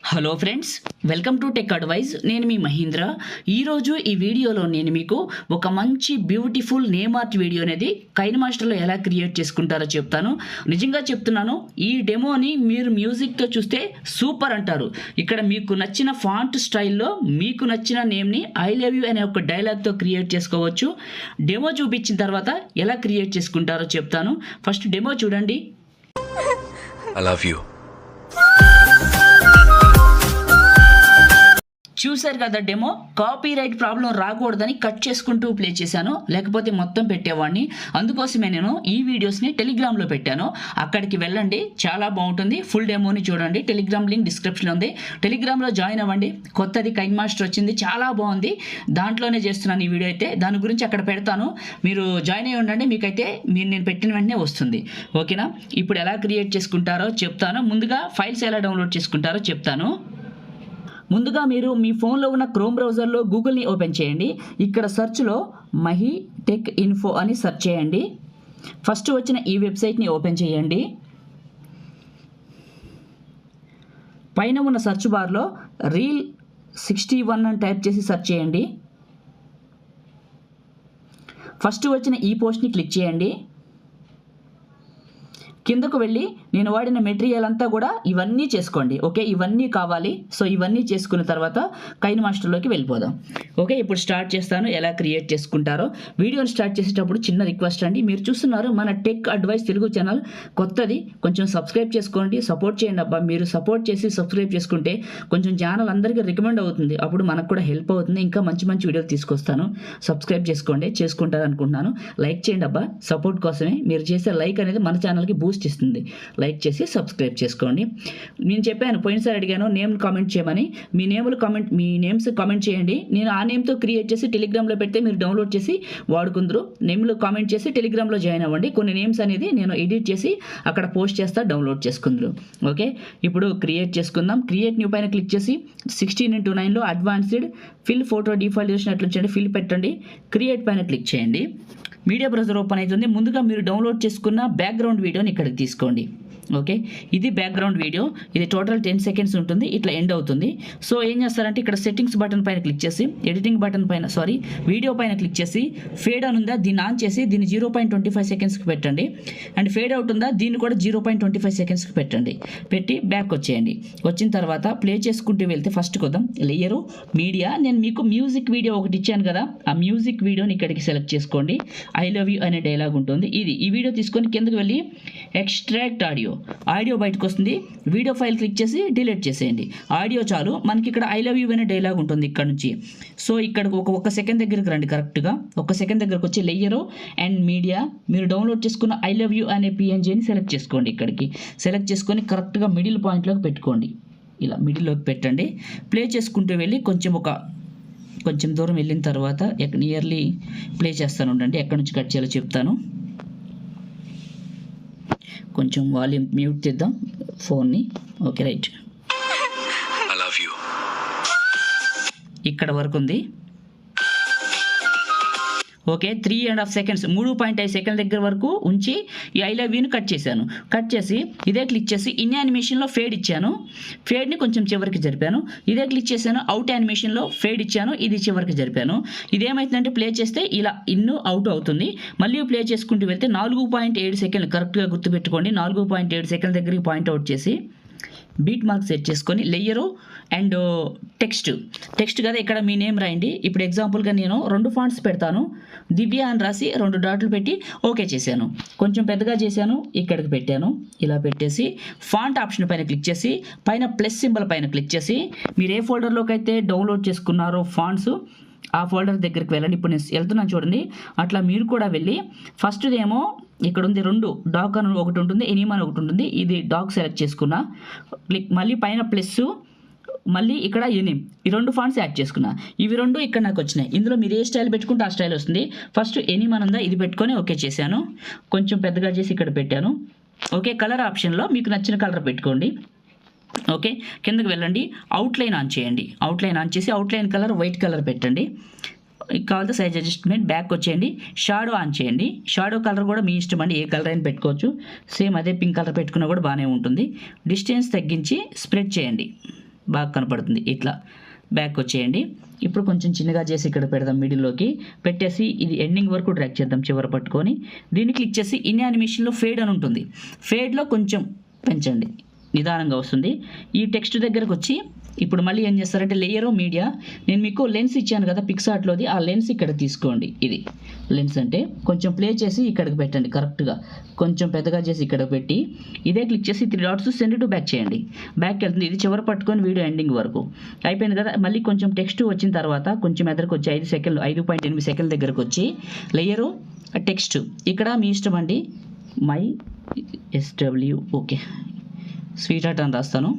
Hello friends, welcome to tech advise. నేను మీ మహేంద్ర. ఈరోజు ఈ వీడియోలో నేను మీకు ఒక మంచి బ్యూటిఫుల్ నేమ్ ఆర్ట్ వీడియో అనేది కైన్మాస్టర్లో ఎలా క్రియేట్ చేసుకుంటారో చెప్తాను. నిజంగా చెప్తున్నాను, ఈ డెమోని మీరు మ్యూజిక్తో చూస్తే సూపర్ అంటారు. ఇక్కడ మీకు నచ్చిన ఫాంట్ స్టైల్లో మీకు నచ్చిన నేమ్ని ఐ లవ్ యూ అనే ఒక డైలాగ్తో క్రియేట్ చేసుకోవచ్చు. డెమో చూపించిన తర్వాత ఎలా క్రియేట్ చేసుకుంటారో చెప్తాను. ఫస్ట్ డెమో చూడండి. I love you. చూసారు కదా డెమో. కాపీ రైట్ ప్రాబ్లం రాకూడదని కట్ చేసుకుంటూ ప్లే చేశాను, లేకపోతే మొత్తం పెట్టేవాడిని. అందుకోసమే నేను ఈ వీడియోస్ని టెలిగ్రామ్లో పెట్టాను. అక్కడికి వెళ్ళండి, చాలా బాగుంటుంది. ఫుల్ డెమోని చూడండి. టెలిగ్రామ్ లింక్ డిస్క్రిప్షన్లో ఉంది. టెలిగ్రామ్లో జాయిన్ అవ్వండి. కొత్తది కైన్మాస్టర్ వచ్చింది, చాలా బాగుంది. దాంట్లోనే చేస్తున్నాను ఈ వీడియో అయితే. దాని గురించి అక్కడ పెడతాను, మీరు జాయిన్ అయ్యి ఉండండి. మీకైతే నేను పెట్టిన వెంటనే వస్తుంది. ఓకేనా? ఇప్పుడు ఎలా క్రియేట్ చేసుకుంటారో చెప్తాను. ముందుగా ఫైల్స్ ఎలా డౌన్లోడ్ చేసుకుంటారో చెప్తాను. ముందుగా మీరు మీ ఫోన్లో ఉన్న క్రోమ్ బ్రౌజర్లో గూగుల్ని ఓపెన్ చేయండి. ఇక్కడ సెర్చ్లో మహి టెక్ ఇన్ఫో అని సెర్చ్ చేయండి. ఫస్ట్ వచ్చిన ఈ వెబ్సైట్ని ఓపెన్ చేయండి. పైన ఉన్న సెర్చ్ బార్లో రీల్ 61 అని టైప్ చేసి సెర్చ్ చేయండి. ఫస్ట్ వచ్చిన ఈ పోస్ట్ని క్లిక్ చేయండి. కిందకు వెళ్ళి నేను వాడిన మెటీరియల్ అంతా కూడా ఇవన్నీ చేసుకోండి. ఓకే, ఇవన్నీ కావాలి. సో ఇవన్నీ చేసుకున్న తర్వాత కైన్మాస్టర్లోకి వెళ్ళిపోదాం. ఓకే, ఇప్పుడు స్టార్ట్ చేస్తాను ఎలా క్రియేట్ చేసుకుంటారో. వీడియోని స్టార్ట్ చేసేటప్పుడు చిన్న రిక్వెస్ట్ అండి, మీరు చూస్తున్నారు మన టెక్ అడ్వైస్ తెలుగు ఛానల్ కొత్తది, కొంచెం సబ్స్క్రైబ్ చేసుకోండి, సపోర్ట్ చేయండి అబ్బా. మీరు సపోర్ట్ చేసి సబ్స్క్రైబ్ చేసుకుంటే కొంచెం ఛానల్ అందరికీ రికమెండ్ అవుతుంది, అప్పుడు మనకు కూడా హెల్ప్ అవుతుంది. ఇంకా మంచి మంచి వీడియోలు తీసుకొస్తాను. సబ్స్క్రైబ్ చేసుకోండి, చేసుకుంటారు అనుకుంటున్నాను. లైక్ చేయండి అబ్బా, సపోర్ట్ కోసమే. మీరు చేసే లైక్ అనేది మన ఛానల్కి బూస్ట్ ఇస్తుంది. లైక్ చేసి సబ్స్క్రైబ్ చేసుకోండి. నేను చెప్పాను, పోయినసారి అడిగాను నేమ్ కామెంట్ చేయమని. మీ నేమ్స్ కామెంట్ చేయండి. నేను ఆ నేమ్తో క్రియేట్ చేసి టెలిగ్రామ్లో పెడితే మీరు డౌన్లోడ్ చేసి వాడుకుందరు. నేమ్లో కామెంట్ చేసి టెలిగ్రామ్లో జాయిన్ అవ్వండి. కొన్ని నేమ్స్ అనేది నేను ఎడిట్ చేసి అక్కడ పోస్ట్ చేస్తా, డౌన్లోడ్ చేసుకుందరు. ఓకే, ఇప్పుడు క్రియేట్ చేసుకుందాం. క్రియేట్ న్యూ పైన క్లిక్ చేసి 16:9లో అడ్వాన్స్డ్ ఫిల్ ఫోటో డిఫాల్ట్ చేసినట్లు చేయండి. ఫిల్ పెట్టండి. క్రియేట్ పైన క్లిక్ చేయండి. మీడియా బ్రౌజర్ ఓపెన్ అవుతుంది. ముందుగా మీరు డౌన్లోడ్ చేసుకున్న బ్యాక్గ్రౌండ్ వీడియోని ఇక్కడికి తీసుకోండి. ఓకే, ఇది బ్యాక్గ్రౌండ్ వీడియో. ఇది టోటల్ 10 సెకండ్స్ ఉంటుంది. ఇట్లా ఎండ్ అవుతుంది. సో ఏం చేస్తారంటే ఇక్కడ సెట్టింగ్స్ బటన్ పైన క్లిక్ చేసి ఎడిటింగ్ బటన్ పైన వీడియో పైన క్లిక్ చేసి ఫేడ్ అని ఉందా దీన్ని ఆన్ చేసి దీన్ని 0.25 సెకండ్స్కి పెట్టండి. అండ్ ఫేడ్ అవుట్ ఉందా దీన్ని కూడా 0.25 సెకండ్స్కి పెట్టండి. పెట్టి బ్యాక్ వచ్చేయండి. వచ్చిన తర్వాత ప్లే చేసుకుంటూ వెళ్తే ఫస్ట్ కొద్దాం లేయరు మీడియా. నేను మీకు మ్యూజిక్ వీడియో ఒకటి ఇచ్చాను కదా, ఆ మ్యూజిక్ వీడియోని ఇక్కడికి సెలెక్ట్ చేసుకోండి. ఐ లవ్ యూ అనే డైలాగ్ ఉంటుంది. ఈ వీడియో తీసుకొని కిందకి వెళ్ళి ఎక్స్ట్రాక్ట్ ఆడియో బయటకు వస్తుంది. వీడియో ఫైల్ క్లిక్ చేసి డిలీట్ చేసేయండి. ఆడియో చాలు. మనకి ఇక్కడ ఐ లవ్ యూ అనే డైలాగ్ ఉంటుంది ఇక్కడ నుంచి. సో ఇక్కడ ఒక సెకండ్ దగ్గరికి రండి. కరెక్ట్గా ఒక సెకండ్ దగ్గరకు వచ్చి లేయరు అండ్ మీడియా, మీరు డౌన్లోడ్ చేసుకున్న ఐ లవ్ యూ అనే పిఎన్జీని సెలెక్ట్ చేసుకోండి. ఇక్కడికి సెలెక్ట్ చేసుకొని కరెక్ట్గా మిడిల్ పాయింట్లోకి పెట్టుకోండి. ఇలా మిడిల్లోకి పెట్టండి. ప్లే చేసుకుంటూ వెళ్ళి కొంచెం దూరం వెళ్ళిన తర్వాత నియర్లీ ప్లే చేస్తాను ఉండండి. ఎక్కడి నుంచి కట్ చేయాలో చెప్తాను. కొంచెం వాల్యూమ్ మ్యూట్ చేద్దాం ఫోన్ని. Okay, right. I love you. ఇక్కడ వరకు ఉంది. ఓకే, 3.5 సెకండ్స్ 3.5 సెకండ్ దగ్గర వరకు ఉంచి ఈ ఐ లవ్ యూని కట్ చేశాను. కట్ చేసి ఇదే క్లిక్ చేసి ఇన్ యానిమేషన్లో ఫేడ్ ఇచ్చాను. ఫేడ్ని కొంచెం చివరికి జరిపాను. ఇదే క్లిక్ చేశాను. అవుట్ యానిమేషన్లో ఫేడ్ ఇచ్చాను. ఇది చివరికి జరిపాను. ఇదేమైతుందంటే ప్లే చేస్తే ఇలా ఇన్ను అవుట్ అవుతుంది. మళ్ళీ ప్లే చేసుకుంటూ వెళ్తే 4.7 సెకండ్లు కరెక్ట్గా గుర్తుపెట్టుకోండి. 4.7 సెకండ్ల దగ్గరికి పాయింట్ అవుట్ చేసి బీట్ మార్క్ సెట్ చేసుకొని లేయరు అండ్ టెక్స్ట్ కదా ఇక్కడ మీ నేమ్ రాయండి. ఇప్పుడు ఎగ్జాంపుల్గా నేను 2 ఫాంట్స్ పెడతాను. దివ్య అని రాసి 2 డాట్లు పెట్టి ఓకే చేశాను. కొంచెం పెద్దగా చేశాను, ఇక్కడికి పెట్టాను. ఇలా పెట్టేసి ఫాంట్ ఆప్షన్ పైన క్లిక్ చేసి పైన ప్లస్ సింబల్ పైన క్లిక్ చేసి మీరు ఏ ఫోల్డర్లోకి అయితే డౌన్లోడ్ చేసుకున్నారో ఫాంట్స్ ఆ ఫోల్డర్ దగ్గరికి వెళ్ళండి. ఇప్పుడు నేను వెళ్తున్నాను చూడండి. అట్లా మీరు కూడా వెళ్ళి ఫస్ట్దేమో ఇక్కడ ఉంది 2 డాక్ అని ఒకటి ఉంటుంది, ఎనిమా అని ఒకటి ఉంటుంది. ఇది డాక్ సెలెక్ట్ చేసుకున్నా. మళ్ళీ పైన ప్లస్, మళ్ళీ ఇక్కడ ఎనిమ్, ఈ 2 ఫాంట్స్ యాడ్ చేసుకున్నా. ఇవి 2 ఇక్కడ నాకు వచ్చినాయి. ఇందులో మీరు ఏ స్టైల్ పెట్టుకుంటే ఆ స్టైల్ వస్తుంది. ఫస్ట్ ఎనిమ్ అని ఉందా ఇది పెట్టుకొని ఓకే చేశాను. కొంచెం పెద్దగా చేసి ఇక్కడ పెట్టాను. ఓకే, కలర్ ఆప్షన్లో మీకు నచ్చిన కలర్ పెట్టుకోండి. ఓకే, కిందకి వెళ్ళండి. అవుట్లైన్ ఆన్ చేయండి. అవుట్లైన్ ఆన్ చేసి అవుట్లైన్ కలర్ వైట్ కలర్ పెట్టండి. కావాలంటే సైజ్ అడ్జస్ట్మెంట్ బ్యాక్ వచ్చేయండి. షాడో ఆన్ చేయండి. షాడో కలర్ కూడా మీ ఇష్టం అండి, ఏ కలర్ అయినా పెట్టుకోవచ్చు. సేమ్ అదే పింక్ కలర్ పెట్టుకున్నా కూడా బాగానే ఉంటుంది. డిస్టెన్స్ తగ్గించి స్ప్రెడ్ చేయండి. బాగా కనపడుతుంది. ఇట్లా బ్యాక్ వచ్చేయండి. ఇప్పుడు కొంచెం చిన్నగా చేసి ఇక్కడ పెడదాం, మిడిల్లోకి పెట్టేసి ఇది ఎండింగ్ వరకు డ్రాగ్ చేద్దాం చివర పట్టుకొని. దీన్ని క్లిక్ చేసి ఇన్ యానిమేషన్లో ఫేడ్ అని ఉంటుంది, ఫేడ్లో కొంచెం పెంచండి, నిదానంగా వస్తుంది. ఈ టెక్స్ట్ దగ్గరకు వచ్చి ఇప్పుడు మళ్ళీ ఏం చేస్తారంటే లేయరు మీడియా, నేను మీకు లెన్స్ ఇచ్చాను కదా పిక్సార్ట్లోది, ఆ లెన్స్ ఇక్కడ తీసుకోండి. ఇది లెన్స్ అంటే కొంచెం ప్లే చేసి ఇక్కడికి పెట్టండి, కరెక్ట్గా కొంచెం పెద్దగా చేసి ఇక్కడ పెట్టి ఇదే క్లిక్ చేసి 3 డాట్స్ సెండ్ టు బ్యాక్ చేయండి. బ్యాక్ వెళ్తుంది, ఇది చివరి పట్టుకొని వీడియో ఎండింగ్ వరకు అయిపోయింది కదా. మళ్ళీ కొంచెం టెక్స్ట్ వచ్చిన తర్వాత కొంచెం ఎదురుకు వచ్చి 5 సెకండ్లు 5.8 సెకండ్ల దగ్గరకు వచ్చి లేయరు టెక్స్ట్ ఇక్కడ మీ ఇష్టం అండి. My SW okay sweet heart అని రాస్తాను,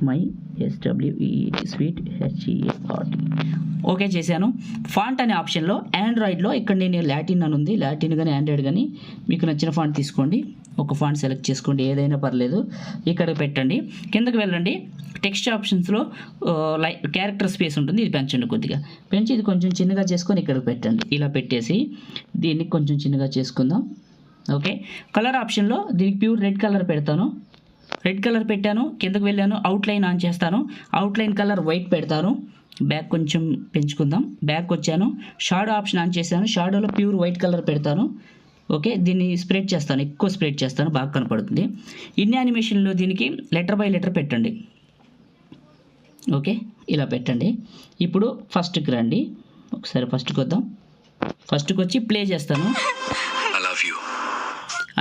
మై ఎస్డబ్ల్యూఈటి స్వీట్ హెచ్ఈఆర్టీ ఓకే చేశాను. ఫాంట్ అనే ఆప్షన్లో ఆండ్రాయిడ్లో ఇక్కడ నేను లాటిన్ అని ఉంది, లాటిన్ కానీ ఆండ్రాయిడ్ కానీ మీకు నచ్చిన ఫాంట్ తీసుకోండి, ఒక ఫాంట్ సెలెక్ట్ చేసుకోండి, ఏదైనా పర్లేదు. ఇక్కడ పెట్టండి, కిందకి వెళ్ళండి, టెక్స్ట్ ఆప్షన్స్లో క్యారెక్టర్ స్పేస్ ఉంటుంది, ఇది పెంచండి కొద్దిగా, పెంచి ఇది కొంచెం చిన్నగా చేసుకొని ఇక్కడికి పెట్టండి. ఇలా పెట్టేసి దీన్ని కొంచెం చిన్నగా చేసుకుందాం. ఓకే కలర్ ఆప్షన్లో దీనికి ప్యూర్ రెడ్ కలర్ పెడతాను, రెడ్ కలర్ పెట్టాను, కిందకు వెళ్ళాను, అవుట్లైన్ ఆన్ చేస్తాను, అవుట్లైన్ కలర్ వైట్ పెడతాను. బ్యాక్ కొంచెం పెంచుకుందాం, బ్యాక్ వచ్చాను, షాడో ఆప్షన్ ఆన్ చేశాను, షాడోలో ప్యూర్ వైట్ కలర్ పెడతాను. ఓకే దీన్ని స్ప్రెడ్ చేస్తాను, ఎక్కువ స్ప్రెడ్ చేస్తాను, బాగా కనపడుతుంది. ఇన్ యానిమేషన్లో దీనికి లెటర్ బై లెటర్ పెట్టండి. ఓకే ఇలా పెట్టండి. ఇప్పుడు ఫస్ట్కి రండి, ఒకసారి ఫస్ట్కి వద్దాం, ఫస్ట్కి వచ్చి ప్లే చేస్తాను. I love you.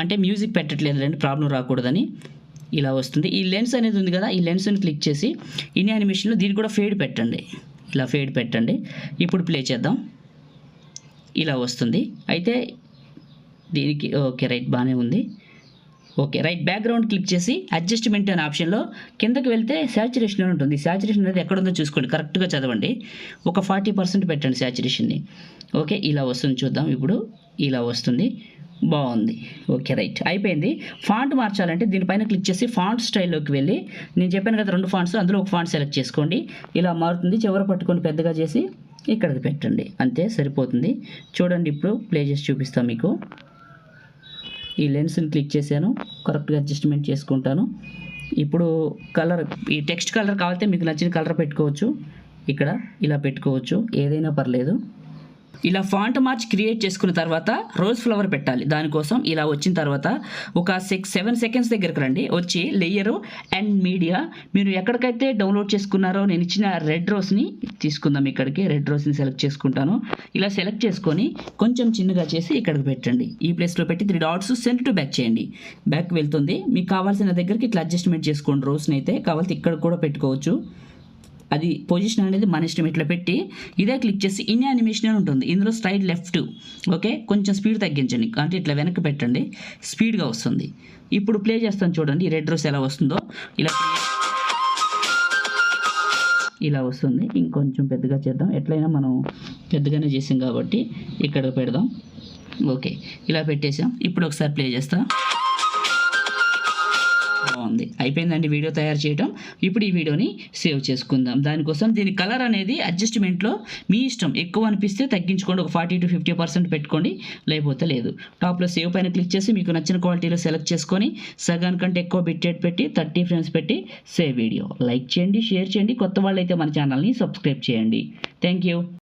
అంటే మ్యూజిక్ పెట్టట్లేదు రండి, ప్రాబ్లం రాకూడదని. ఇలా వస్తుంది. ఈ లెన్స్ అనేది ఉంది కదా, ఈ లెన్స్ని క్లిక్ చేసి ఇన్ యానిమేషన్లో దీనికి కూడా ఫేడ్ పెట్టండి, ఇలా ఫేడ్ పెట్టండి. ఇప్పుడు ప్లే చేద్దాం, ఇలా వస్తుంది. అయితే దీనికి ఓకే రైట్ బాగానే ఉంది. ఓకే రైట్ బ్యాక్గ్రౌండ్ క్లిక్ చేసి అడ్జస్ట్మెంట్ అనే ఆప్షన్లో కిందకి వెళ్తే శాచురేషన్ అని ఉంటుంది, శాచురేషన్ అనేది ఎక్కడ ఉందో చూసుకోండి, కరెక్ట్గా చదవండి, ఒక 40% పెట్టండి శాచురేషన్ని. ఓకే ఇలా వస్తుంది, చూద్దాం ఇప్పుడు, ఇలా వస్తుంది, బాగుంది. ఓకే రైట్ అయిపోయింది. ఫాంట్ మార్చాలంటే దీనిపైన క్లిక్ చేసి ఫాంట్ స్టైల్లోకి వెళ్ళి నేను చెప్పాను కదా 2 ఫాంట్స్, అందులో ఒక ఫాంట్ సెలెక్ట్ చేసుకోండి, ఇలా మారుతుంది, చివర పట్టుకొని పెద్దగా చేసి ఇక్కడికి పెట్టండి, అంతే సరిపోతుంది. చూడండి ఇప్పుడు ప్లే చేసి చూపిస్తాను మీకు. ఈ లెన్స్ని క్లిక్ చేశాను, కరెక్ట్గా అడ్జస్ట్మెంట్ చేసుకుంటాను. ఇప్పుడు కలర్, ఈ టెక్స్ట్ కలర్ కావాలంటే మీకు నచ్చిన కలర్ పెట్టుకోవచ్చు, ఇక్కడ ఇలా పెట్టుకోవచ్చు, ఏదైనా పర్లేదు. ఇలా ఫాంట్ మార్చి క్రియేట్ చేసుకున్న తర్వాత రోజ్ ఫ్లవర్ పెట్టాలి. దానికోసం ఇలా వచ్చిన తర్వాత ఒక 6-7 సెకండ్స్ దగ్గరకు రండి, వచ్చి లేయరు అండ్ మీడియా, మీరు ఎక్కడికైతే డౌన్లోడ్ చేసుకున్నారో నేను ఇచ్చిన రెడ్ రోజ్ని తీసుకుందాం, ఇక్కడికి రెడ్ రోజ్ని సెలెక్ట్ చేసుకుంటాను. ఇలా సెలెక్ట్ చేసుకొని కొంచెం చిన్నగా చేసి ఇక్కడికి పెట్టండి, ఈ ప్లేస్లో పెట్టి 3 డాట్స్ సెండ్ టు బ్యాక్ చేయండి, బ్యాక్ వెళ్తుంది. మీకు కావాల్సిన దగ్గరికి ఇట్లా అడ్జస్ట్మెంట్ చేసుకోండి, రోజ్ని అయితే కావాలంటే ఇక్కడ కూడా పెట్టుకోవచ్చు, అది పొజిషన్ అనేది మన ఇష్టం. ఇట్లా పెట్టి ఇదే క్లిక్ చేసి ఇన్ యానిమేషన్ అని ఉంటుంది, ఇందులో స్ట్రైట్ లెఫ్ట్. ఓకే కొంచెం స్పీడ్ తగ్గించండి, అంటే ఇట్లా వెనక్కి పెట్టండి, స్పీడ్గా వస్తుంది. ఇప్పుడు ప్లే చేస్తాను చూడండి, రెడ్ రోస్ ఎలా వస్తుందో, ఇలా వస్తుంది. ఇంకొంచెం పెద్దగా చేద్దాం, ఎట్లయినా మనం పెద్దగానే చేసాం కాబట్టి ఇక్కడ పెడదాం. ఓకే ఇలా పెట్టేసాం. ఇప్పుడు ఒకసారి ప్లే చేస్తాం, బాగుంది. అయిపోయిందండి వీడియో తయారు చేయడం. ఇప్పుడు ఈ వీడియోని సేవ్ చేసుకుందాం. దానికోసం దీని కలర్ అనేది అడ్జస్ట్మెంట్లో మీ ఇష్టం, ఎక్కువ అనిపిస్తే తగ్గించుకోండి, ఒక 40-50% పెట్టుకోండి, లేకపోతే లేదు. టాప్లో సేవ్ పైన క్లిక్ చేసి మీకు నచ్చిన క్వాలిటీలో సెలెక్ట్ చేసుకొని సగానికంటే ఎక్కువ బిట్రేట్ పెట్టి 30 ఫ్రేమ్స్ పెట్టి సేవ్ వీడియో. లైక్ చేయండి, షేర్ చేయండి, కొత్త వాళ్ళు అయితే మన ఛానల్ని సబ్స్క్రైబ్ చేయండి. Thank you.